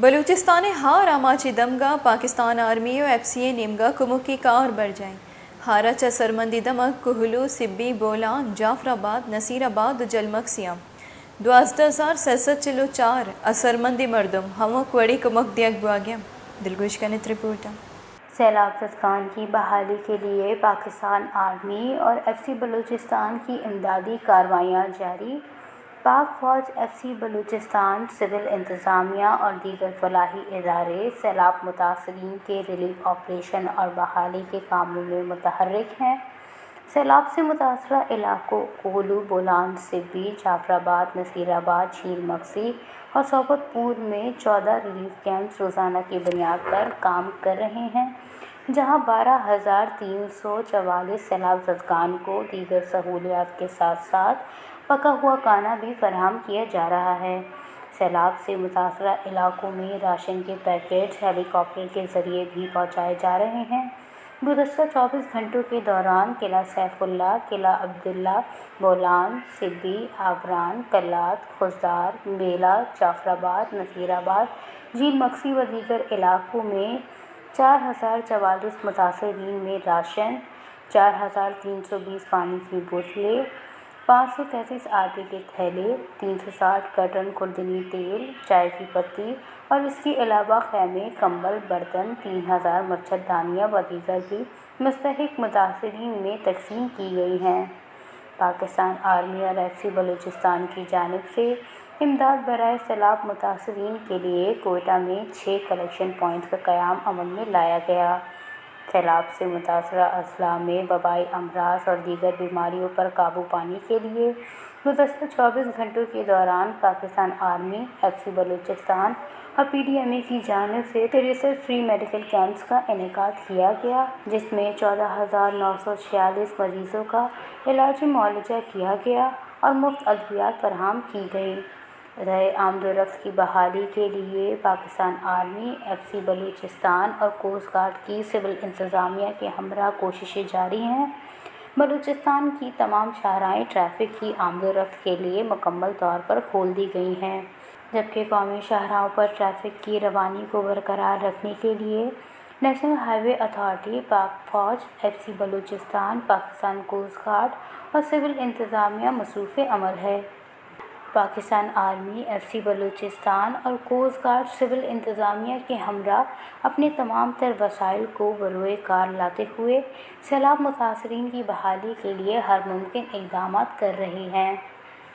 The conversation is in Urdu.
بلوچستان ہاراما دمگا پاکستان آرمی و ایف سی اے نیمگا کمکی کار بڑھ جائیں ہارا چا سرمندی دمک کوہلو سبی بولان جعفر آباد نصیر آباد و جلمک سیام 12,644 اسرمندی مردم ہموں کوڑی کمک دیگ بواگیا دلگوش کا نت رپورٹ ہے۔ سیلاب زدگان کی بحالی کے لیے پاکستان آرمی اور ایف سی بلوچستان کی امدادی کارروائیاں جاری۔ پاک فوج، ایف سی بلوچستان، سول انتظامیہ اور دیگر فلاحی ادارے سیلاب متاثرین کے ریلیف آپریشن اور بحالی کے کاموں میں متحرک ہیں۔ سیلاب سے متاثرہ علاقوں کوہلو، بولان، سبی، جعفر آباد، نصیر آباد، جھیل مکسی اور صحبت پور میں 14 ریلیف کیمپس روزانہ کی بنیاد پر کام کر رہے ہیں، جہاں 12,344 سیلاب زدگان کو دیگر سہولیات کے ساتھ ساتھ پکا ہوا کھانا بھی فراہم کیا جا رہا ہے۔ سیلاب سے متاثرہ علاقوں میں راشن کے پیکٹس ہیلی کاپٹر کے ذریعے بھی پہنچائے جا رہے ہیں۔ گزشتہ 24 گھنٹوں کے دوران قلعہ سیف اللہ، قلعہ عبداللہ، بولان، سبی، آوران، کلات، خضدار، بیلا، جعفر آباد، نصیر آباد، جھیل مکسی و دیگر علاقوں میں 4,044 متاثرین میں راشن، 4,320 پانی کی بوتلیں، 533 آٹے کے تھیلے، 360 کارٹن خوردنی تیل، چائے کی پتی اور اس کے علاوہ خیمے، کمبل، برتن، 3,000 مچھردانیاں و دیگر بھی مستحق متاثرین میں تقسیم کی گئی ہیں۔ پاکستان آرمی اور ایف سی بلوچستان کی جانب سے امداد برائے سیلاب متاثرین کے لیے کوئٹہ میں 6 کلیکشن پوائنٹس کا قیام عمل میں لایا گیا۔ سیلاب سے متاثرہ اضلاع میں وبائی امراض اور دیگر بیماریوں پر قابو پانے کے لیے گزشتہ 24 گھنٹوں کے دوران Pakistan army, F C Balochistan اور پی ڈی ایم اے کی جانب سے 63 فری میڈیکل کیمپس کا انعقاد کیا گیا، جس میں 14,946 مریضوں کا علاج معالجہ کیا گیا اور مفت ادویات فراہم کی گئیں۔ راہ آمد و رفت کی بحالی کے لیے Pakistan army, F C Balochistan اور کوسٹ گارڈ کی سول انتظامیہ کے ہمراہ کوششیں جاری ہیں۔ بلوچستان کی تمام شاہراہیں ٹریفک کی آمد و رفت کے لیے مکمل طور پر کھول دی گئی ہیں، جبکہ قومی شاہراہوں پر ٹریفک کی روانی کو برقرار رکھنے کے لیے نیشنل ہائی وے اتھارٹی، پاک فوج، F C Balochistan, Pakistan coast guard اور سول انتظامیہ مصروف عمل ہے۔ Pakistan army, F C Balochistan اور کوسٹ گارڈ سول انتظامیہ کے ہمراہ اپنے تمام تر وسائل کو بروئے کار لاتے ہوئے سیلاب متاثرین کی بحالی کے لیے ہر ممکن اقدامات کر رہے ہیں۔